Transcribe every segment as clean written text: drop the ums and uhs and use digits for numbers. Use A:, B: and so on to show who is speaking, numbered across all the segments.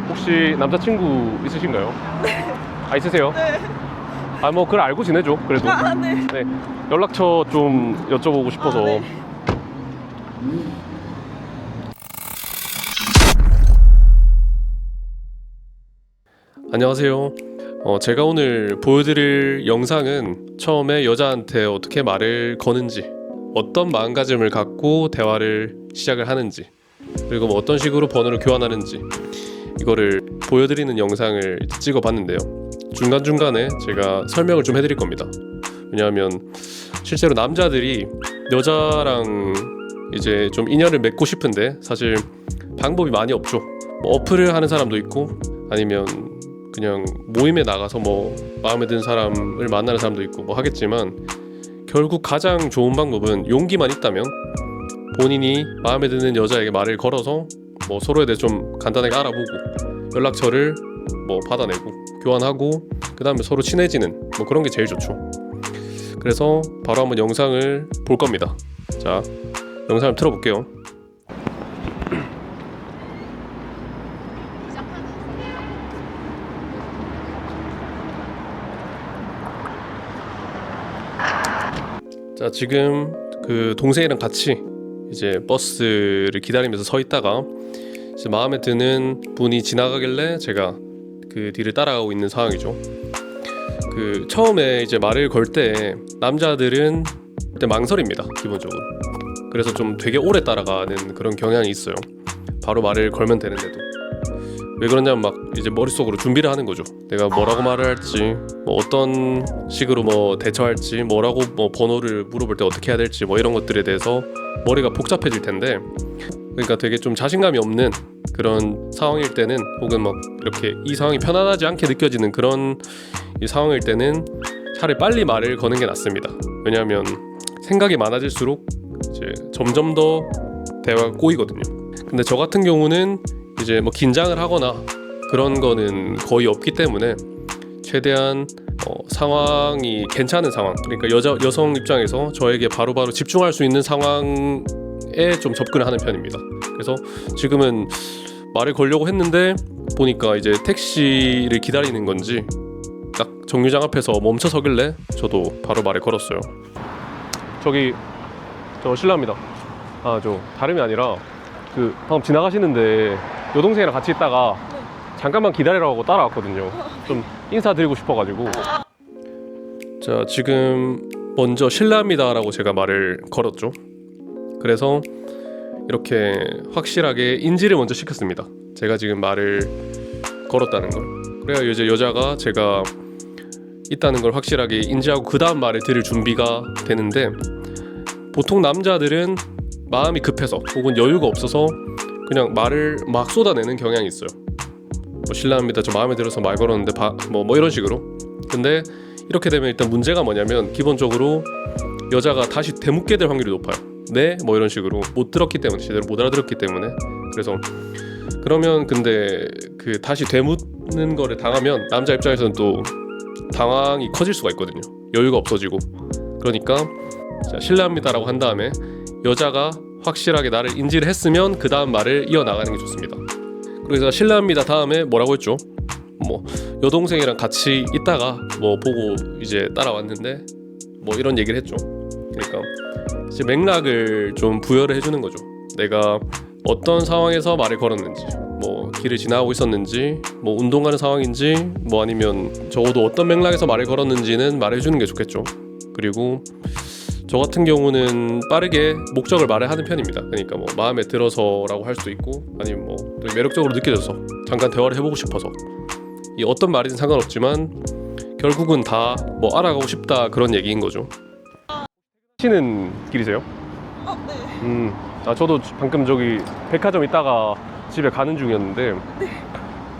A: 혹시 남자친구 있으신가요?
B: 네.
A: 아, 있으세요?
B: 네.
A: 아, 뭐 그걸 알고 지내죠. 그래도.
B: 아, 네.
A: 네. 연락처 좀 여쭤보고 싶어서.
B: 아, 네.
A: 안녕하세요. 제가 오늘 보여드릴 영상은 처음에 여자한테 어떻게 말을 거는지, 어떤 마음가짐을 갖고 대화를 시작을 하는지, 그리고 뭐 어떤 식으로 번호를 교환하는지 이거를 보여드리는 영상을 찍어봤는데요. 중간중간에 제가 설명을 좀 해드릴 겁니다. 왜냐하면 실제로 남자들이 여자랑 이제 좀 인연을 맺고 싶은데 사실 방법이 많이 없죠. 뭐 어플을 하는 사람도 있고 아니면 그냥 모임에 나가서 뭐 마음에 드는 사람을 만나는 사람도 있고 뭐 하겠지만 결국 가장 좋은 방법은 용기만 있다면 본인이 마음에 드는 여자에게 말을 걸어서 뭐 서로에 대해 좀 간단하게 알아보고 연락처를 뭐 받아내고 교환하고 그 다음에 서로 친해지는 뭐 그런 게 제일 좋죠. 그래서 바로 한번 영상을 볼 겁니다. 자, 영상을 틀어볼게요. 자, 지금 그 동생이랑 같이 이제 버스를 기다리면서 서 있다가 이제 마음에 드는 분이 지나가길래 제가 그 뒤를 따라가고 있는 상황이죠. 그 처음에 이제 말을 걸 때 남자들은 그때 망설입니다, 기본적으로. 그래서 좀 되게 오래 따라가는 그런 경향이 있어요. 바로 말을 걸면 되는데도. 왜 그러냐면 막 이제 머릿속으로 준비를 하는 거죠. 내가 뭐라고 말을 할지, 뭐 어떤 식으로 뭐 대처할지, 뭐라고 뭐 번호를 물어볼 때 어떻게 해야 될지 뭐 이런 것들에 대해서 머리가 복잡해질 텐데, 그러니까 되게 좀 자신감이 없는 그런 상황일 때는, 혹은 막 이렇게 이 상황이 편안하지 않게 느껴지는 그런 이 상황일 때는 차라리 빨리 말을 거는 게 낫습니다. 왜냐하면 생각이 많아질수록 이제 점점 더 대화가 꼬이거든요. 근데 저 같은 경우는 이제 뭐 긴장을 하거나 그런 거는 거의 없기 때문에 최대한 상황이 괜찮은 상황, 그러니까 여성 입장에서 저에게 바로바로 집중할 수 있는 상황에 좀 접근을 하는 편입니다. 그래서 지금은 말을 걸려고 했는데 보니까 이제 택시를 기다리는 건지 딱 정류장 앞에서 멈춰 서길래 저도 바로 말을 걸었어요. 저기 저 실례합니다. 아, 저 다름이 아니라 그 방금 지나가시는데 여동생이랑 같이 있다가 잠깐만 기다리라고 하고 따라왔거든요. 좀 인사드리고 싶어가지고. 자, 지금 먼저 실례합니다 라고 제가 말을 걸었죠. 그래서 이렇게 확실하게 인지를 먼저 시켰습니다. 제가 지금 말을 걸었다는 걸. 그래야 이제 여자가 제가 있다는 걸 확실하게 인지하고 그 다음 말을 들을 준비가 되는데, 보통 남자들은 마음이 급해서 혹은 여유가 없어서 그냥 말을 막 쏟아내는 경향이 있어요. 뭐 실례합니다, 저 마음에 들어서 말 걸었는데 뭐 이런 식으로. 근데 이렇게 되면 일단 문제가 뭐냐면 기본적으로 여자가 다시 되묻게 될 확률이 높아요. 네? 뭐 이런 식으로 못 들었기 때문에, 제대로 못 알아들었기 때문에. 그래서 그러면 근데 그 다시 되묻는 거를 당하면 남자 입장에서는 또 당황이 커질 수가 있거든요. 여유가 없어지고. 그러니까 자, 실례합니다라고 한 다음에 여자가 확실하게 나를 인지를 했으면 그 다음 말을 이어나가는 게 좋습니다. 그래서 실례합니다 다음에 뭐라고 했죠? 뭐 여동생이랑 같이 있다가 뭐 보고 이제 따라왔는데 뭐 이런 얘기를 했죠. 그러니까 이제 맥락을 좀 부여를 해주는 거죠. 내가 어떤 상황에서 말을 걸었는지, 뭐 길을 지나가고 있었는지, 뭐 운동하는 상황인지, 뭐 아니면 적어도 어떤 맥락에서 말을 걸었는지는 말해주는 게 좋겠죠. 그리고 저 같은 경우는 빠르게 목적을 말을 하는 편입니다. 그러니까 뭐 마음에 들어서라고 할 수도 있고, 아니면 뭐 매력적으로 느껴져서 잠깐 대화를 해보고 싶어서, 이 어떤 말이든 상관없지만 결국은 다 뭐 알아가고 싶다 그런 얘기인 거죠. 하시는 길이세요?
B: 네.
A: 아, 저도 방금 저기 백화점 있다가 집에 가는 중이었는데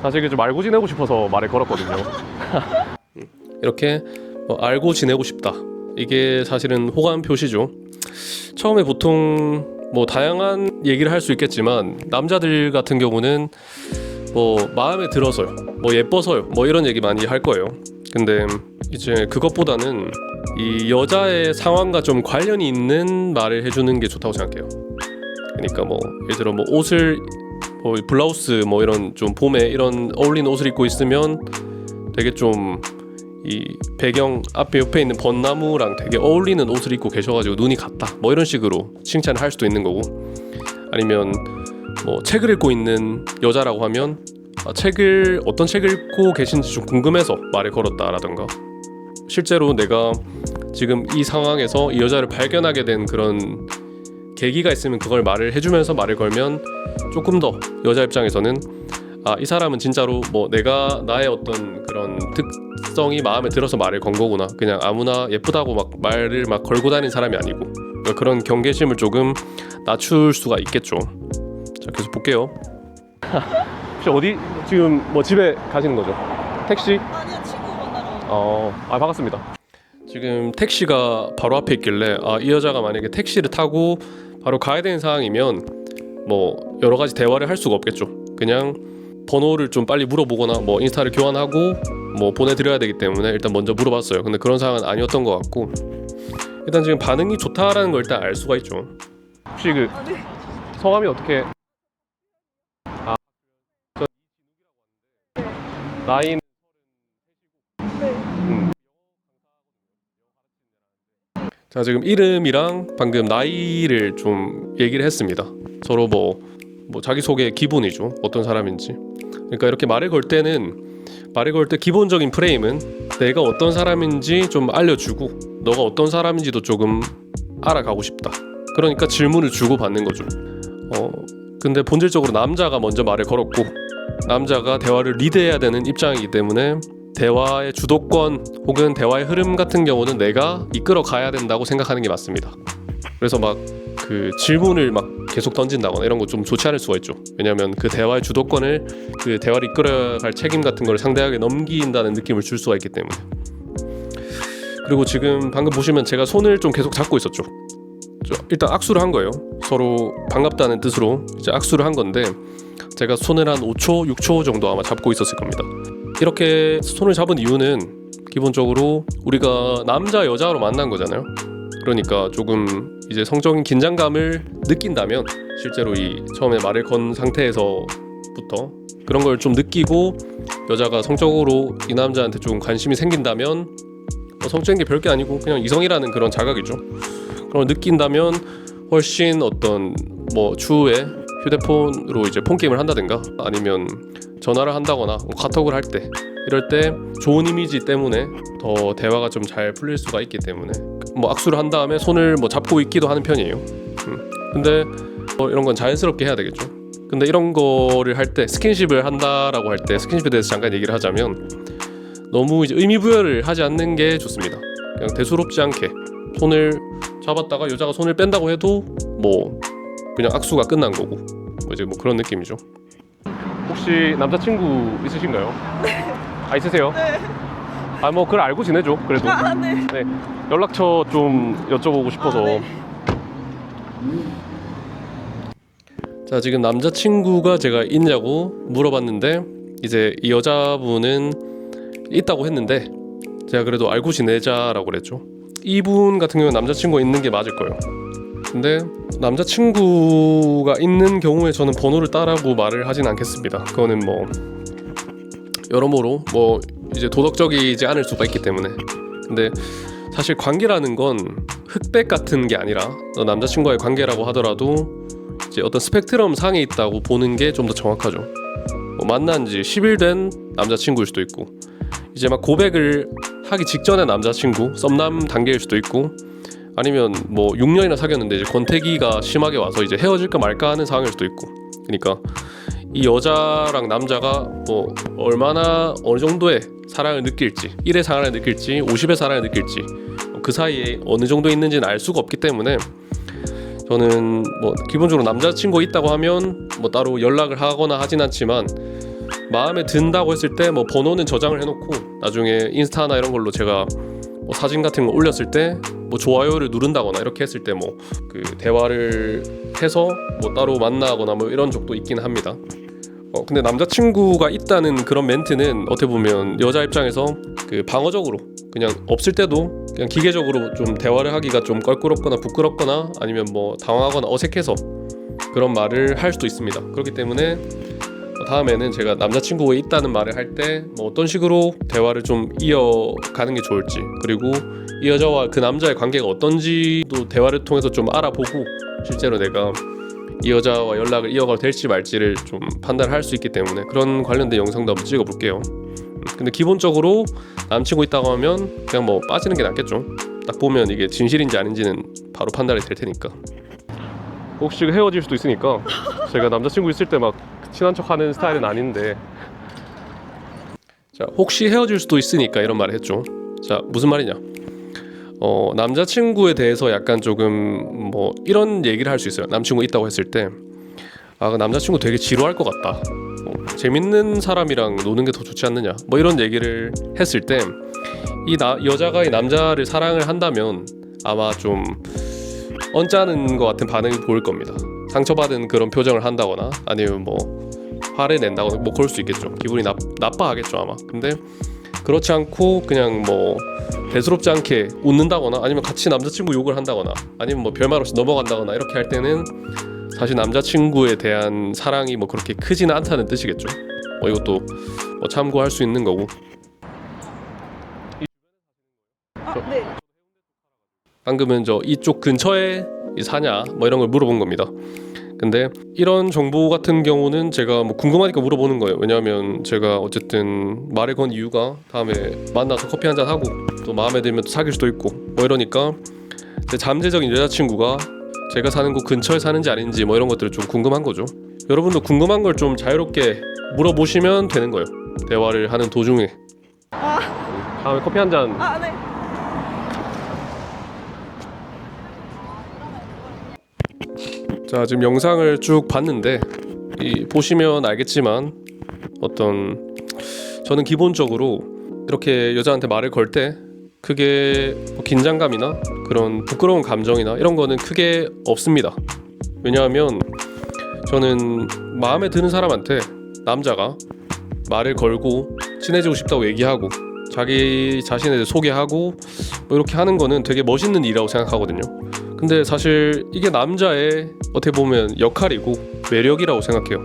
A: 사실 이게 좀 알고 지내고 싶어서 말을 걸었거든요. 이렇게 뭐 알고 지내고 싶다, 이게 사실은 호감 표시죠. 처음에 보통 뭐 다양한 얘기를 할 수 있겠지만 남자들 같은 경우는 뭐 마음에 들어서요, 뭐 예뻐서요, 뭐 이런 얘기 많이 할 거예요. 근데 이제 그것보다는 이 여자의 상황과 좀 관련이 있는 말을 해주는 게 좋다고 생각해요. 그러니까 뭐 예를 들어 뭐 옷을 뭐 블라우스 뭐 이런 좀 봄에 이런 어울리는 옷을 입고 있으면 되게 좀 이 배경 앞에 옆에 있는 벚나무랑 되게 어울리는 옷을 입고 계셔가지고 눈이 같다 뭐 이런 식으로 칭찬을 할 수도 있는 거고, 아니면 뭐 책을 읽고 있는 여자라고 하면 책을 어떤 책을 읽고 계신지 좀 궁금해서 말을 걸었다라던가, 실제로 내가 지금 이 상황에서 이 여자를 발견하게 된 그런 계기가 있으면 그걸 말을 해주면서 말을 걸면 조금 더 여자 입장에서는 이 사람은 진짜로 뭐 내가 나의 어떤 그런 특성이 마음에 들어서 말을 건 거구나, 그냥 아무나 예쁘다고 막 말을 막 걸고 다니는 사람이 아니고, 그러니까 그런 경계심을 조금 낮출 수가 있겠죠. 자, 계속 볼게요. 혹시 어디 지금 뭐 집에 가시는 거죠? 택시?
B: 아니요, 친구 만나러.
A: 반갑습니다. 지금 택시가 바로 앞에 있길래 이 여자가 만약에 택시를 타고 바로 가야 되는 상황이면 뭐 여러 가지 대화를 할 수가 없겠죠. 그냥 번호를 좀 빨리 물어보거나 뭐 인스타를 교환하고 뭐 보내드려야 되기 때문에 일단 먼저 물어봤어요. 근데 그런 상황은 아니었던 것 같고, 일단 지금 반응이 좋다라는 걸 일단 알 수가 있죠. 혹시 그
B: 네.
A: 성함이 어떻게? 나이는 자, 지금 이름이랑 방금 나이를 좀 얘기를 했습니다. 서로 뭐 자기소개 기본이죠. 어떤 사람인지. 그러니까 이렇게 말을 걸 때 기본적인 프레임은 내가 어떤 사람인지 좀 알려주고 너가 어떤 사람인지도 조금 알아가고 싶다. 그러니까 질문을 주고 받는 거죠. 근데 본질적으로 남자가 먼저 말을 걸었고 남자가 대화를 리드해야 되는 입장이기 때문에 대화의 주도권 혹은 대화의 흐름 같은 경우는 내가 이끌어 가야 된다고 생각하는 게 맞습니다. 그래서 막 그 질문을 막 계속 던진다거나 이런 거 좀 좋지 않을 수가 있죠. 왜냐하면 그 대화의 주도권을, 그 대화를 이끌어갈 책임 같은 걸 상대에게 넘긴다는 느낌을 줄 수가 있기 때문에. 그리고 지금 방금 보시면 제가 손을 좀 계속 잡고 있었죠. 일단 악수를 한 거예요. 서로 반갑다는 뜻으로 이제 악수를 한 건데, 제가 손을 한 5초, 6초 정도 아마 잡고 있었을 겁니다. 이렇게 손을 잡은 이유는 기본적으로 우리가 남자 여자로 만난 거잖아요. 그러니까 조금 이제 성적인 긴장감을 느낀다면, 실제로 이 처음에 말을 건 상태에서부터 그런 걸 좀 느끼고 여자가 성적으로 이 남자한테 좀 관심이 생긴다면, 성적인 게 별게 아니고 그냥 이성이라는 그런 자각이죠. 그런 걸 느낀다면 훨씬 어떤 뭐 추후에 휴대폰으로 이제 폰 게임을 한다든가 아니면 전화를 한다거나 카톡을 할 때, 이럴 때 좋은 이미지 때문에 더 대화가 좀 잘 풀릴 수가 있기 때문에 뭐 악수를 한 다음에 손을 뭐 잡고 있기도 하는 편이에요. 근데 이런 건 자연스럽게 해야 되겠죠. 근데 이런 거를 할 때, 스킨십을 한다라고 할 때 스킨십에 대해서 잠깐 얘기를 하자면, 너무 이제 의미 부여를 하지 않는 게 좋습니다. 그냥 대수롭지 않게 손을 잡았다가 여자가 손을 뺀다고 해도 뭐 그냥 악수가 끝난 거고, 뭐 이제 뭐 그런 느낌이죠. 혹시 남자친구 있으신가요?
B: 네.
A: 있으세요?
B: 네.
A: 뭐 그걸 알고 지내죠. 그래도
B: 네.
A: 네, 연락처 좀 여쭤보고 싶어서.
B: 네.
A: 자, 지금 남자친구가 제가 있냐고 물어봤는데, 이제 이 여자분은 있다고 했는데 제가 그래도 알고 지내자라고 그랬죠. 이분 같은 경우는 남자친구가 있는 게 맞을 거예요. 근데 남자친구가 있는 경우에 저는 번호를 따라고 말을 하진 않겠습니다. 그거는 뭐 여러모로 뭐 이제 도덕적이지 않을 수가 있기 때문에. 근데 사실 관계라는 건 흑백 같은 게 아니라, 남자친구와의 관계라고 하더라도 이제 어떤 스펙트럼 상에 있다고 보는 게 좀 더 정확하죠. 뭐 만난 지 10일 된 남자친구일 수도 있고, 이제 막 고백을 하기 직전의 남자친구, 썸남 단계일 수도 있고, 아니면 뭐 6년이나 사귀었는데 이제 권태기가 심하게 와서 이제 헤어질까 말까 하는 상황일 수도 있고. 그러니까 이 여자랑 남자가 뭐 얼마나 어느 정도의 사랑을 느낄지, 1의 사랑을 느낄지 50의 사랑을 느낄지, 그 사이에 어느 정도 있는지는 알 수가 없기 때문에, 저는 뭐 기본적으로 남자친구 있다고 하면 뭐 따로 연락을 하거나 하진 않지만, 마음에 든다고 했을 때 뭐 번호는 저장을 해놓고 나중에 인스타나 이런 걸로 제가 뭐 사진 같은 거 올렸을 때 뭐 좋아요를 누른다거나 이렇게 했을 때 뭐 그 대화를 해서 뭐 따로 만나거나 뭐 이런 적도 있긴 합니다. 근데 남자친구가 있다는 그런 멘트는 어떻게 보면 여자 입장에서 그 방어적으로 그냥 없을 때도 그냥 기계적으로 좀 대화를 하기가 좀 껄끄럽거나 부끄럽거나 아니면 뭐 당황하거나 어색해서 그런 말을 할 수도 있습니다. 그렇기 때문에 다음에는 제가 남자친구가 있다는 말을 할 때 뭐 어떤 식으로 대화를 좀 이어가는 게 좋을지, 그리고 이 여자와 그 남자의 관계가 어떤지도 대화를 통해서 좀 알아보고 실제로 내가 이 여자와 연락을 이어가도 될지 말지를 좀 판단할 수 있기 때문에 그런 관련된 영상도 한번 찍어볼게요. 근데 기본적으로 남친구 있다고 하면 그냥 뭐 빠지는 게 낫겠죠. 딱 보면 이게 진실인지 아닌지는 바로 판단이 될 테니까. 혹시 헤어질 수도 있으니까 제가 남자친구 있을 때 막 친한 척하는 스타일은 아닌데, 자, 혹시 헤어질 수도 있으니까 이런 말을 했죠. 자, 무슨 말이냐? 남자친구에 대해서 약간 조금 뭐 이런 얘기를 할 수 있어요. 남친구 있다고 했을 때, 아, 그 남자친구 되게 지루할 것 같다. 재밌는 사람이랑 노는 게 더 좋지 않느냐? 뭐 이런 얘기를 했을 때, 여자가 이 남자를 사랑을 한다면 아마 좀 언짢은 것 같은 반응이 보일 겁니다. 상처받은 그런 표정을 한다거나 아니면 뭐 화를 낸다거나 뭐 그럴 수 있겠죠. 기분이 나빠하겠죠 아마. 근데 그렇지 않고 그냥 뭐 대수롭지 않게 웃는다거나 아니면 같이 남자친구 욕을 한다거나 아니면 뭐 별말 없이 넘어간다거나 이렇게 할 때는 사실 남자친구에 대한 사랑이 뭐 그렇게 크지는 않다는 뜻이겠죠. 이것도 뭐 참고할 수 있는 거고.
B: 네.
A: 방금은 저 이쪽 근처에 사냐 뭐 이런 걸 물어본 겁니다. 근데 이런 정보 같은 경우는 제가 뭐 궁금하니까 물어보는 거예요. 왜냐하면 제가 어쨌든 말을 건 이유가 다음에 만나서 커피 한잔 하고 또 마음에 들면 또 사귈 수도 있고 뭐 이러니까 제 잠재적인 여자친구가 제가 사는 곳 근처에 사는지 아닌지 뭐 이런 것들을 좀 궁금한 거죠. 여러분도 궁금한 걸 좀 자유롭게 물어보시면 되는 거예요. 대화를 하는 도중에. 다음에 커피 한잔.
B: 네.
A: 자, 지금 영상을 쭉 봤는데 보시면 알겠지만 저는 기본적으로 이렇게 여자한테 말을 걸 때 크게 뭐 긴장감이나 그런 부끄러운 감정이나 이런 거는 크게 없습니다. 왜냐하면 저는 마음에 드는 사람한테 남자가 말을 걸고 친해지고 싶다고 얘기하고 자기 자신에 대해 소개하고 뭐 이렇게 하는 거는 되게 멋있는 일이라고 생각하거든요. 근데 사실 이게 남자의 어떻게 보면 역할이고 매력이라고 생각해요.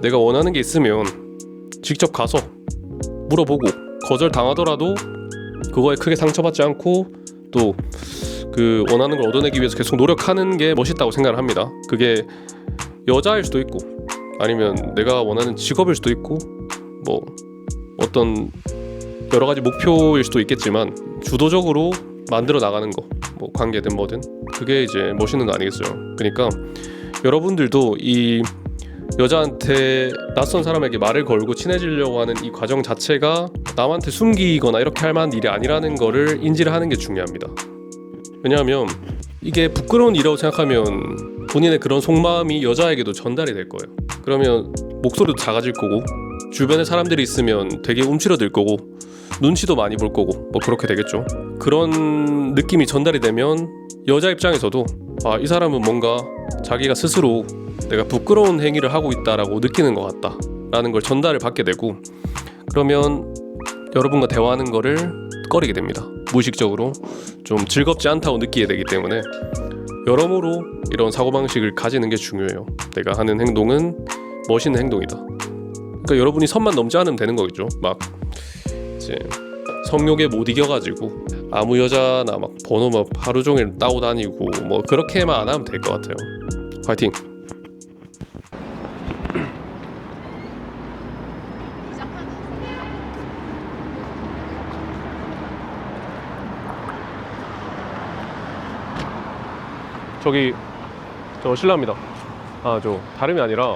A: 내가 원하는 게 있으면 직접 가서 물어보고 거절 당하더라도 그거에 크게 상처받지 않고 또 그 원하는 걸 얻어내기 위해서 계속 노력하는 게 멋있다고 생각을 합니다. 그게 여자일 수도 있고 아니면 내가 원하는 직업일 수도 있고 뭐 어떤 여러 가지 목표일 수도 있겠지만 주도적으로 만들어 나가는 거, 뭐 관계든 뭐든 그게 이제 멋있는 거 아니겠어요. 그러니까 여러분들도 이 여자한테 낯선 사람에게 말을 걸고 친해지려고 하는 이 과정 자체가 남한테 숨기거나 이렇게 할 만한 일이 아니라는 거를 인지를 하는 게 중요합니다. 왜냐하면 이게 부끄러운 일이라고 생각하면 본인의 그런 속마음이 여자에게도 전달이 될 거예요. 그러면 목소리도 작아질 거고 주변에 사람들이 있으면 되게 움츠러들 거고 눈치도 많이 볼 거고 뭐 그렇게 되겠죠. 그런 느낌이 전달이 되면 여자 입장에서도 아, 이 사람은 뭔가 자기가 스스로 내가 부끄러운 행위를 하고 있다라고 느끼는 것 같다라는 걸 전달을 받게 되고 그러면 여러분과 대화하는 거를 꺼리게 됩니다. 무의식적으로 좀 즐겁지 않다고 느끼게 되기 때문에 여러모로 이런 사고방식을 가지는 게 중요해요. 내가 하는 행동은 멋있는 행동이다. 그러니까 여러분이 선만 넘지 않으면 되는 거겠죠. 막 이제 성욕에 못 이겨가지고 아무 여자나 막 번호 막 하루 종일 따고 다니고 뭐 그렇게만 안 하면 될 것 같아요. 화이팅! 저기 저 실례합니다. 아, 저 다름이 아니라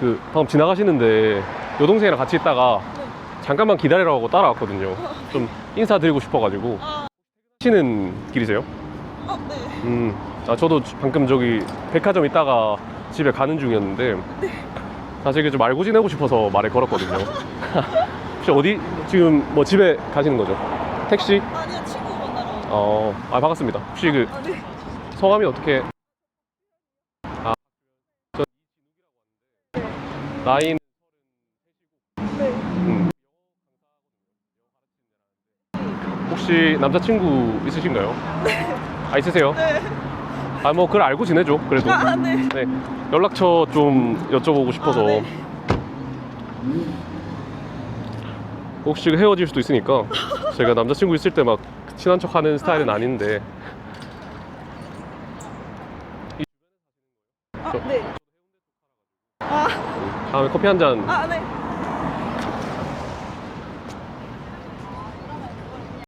A: 그 방금 지나가시는데 여동생이랑 같이 있다가 잠깐만 기다리라고 하고 따라왔거든요. 좀 인사드리고 싶어가지고. 하시는 길이세요?
B: 네.
A: 아, 저도 방금 저기 백화점 있다가 집에 가는 중이었는데 사실 좀 알고 지내고 싶어서 말을 걸었거든요. 혹시 어디 지금 뭐 집에 가시는 거죠? 택시?
B: 아니요, 친구 만나러.
A: 아, 반갑습니다. 혹시 그
B: 네.
A: 성함이 어떻게? 아, 저 나이는
B: 네.
A: 혹시 남자친구 있으신가요?
B: 네.
A: 아, 있으세요?
B: 네.
A: 아, 뭐 그걸 알고 지내죠. 그래도.
B: 네.
A: 네. 연락처 좀 여쭤보고 싶어서.
B: 네.
A: 혹시 헤어질 수도 있으니까 제가 남자친구 있을 때 막 친한 척하는 스타일은 아닌데.
B: 네.
A: 다음에 커피 한 잔
B: 네.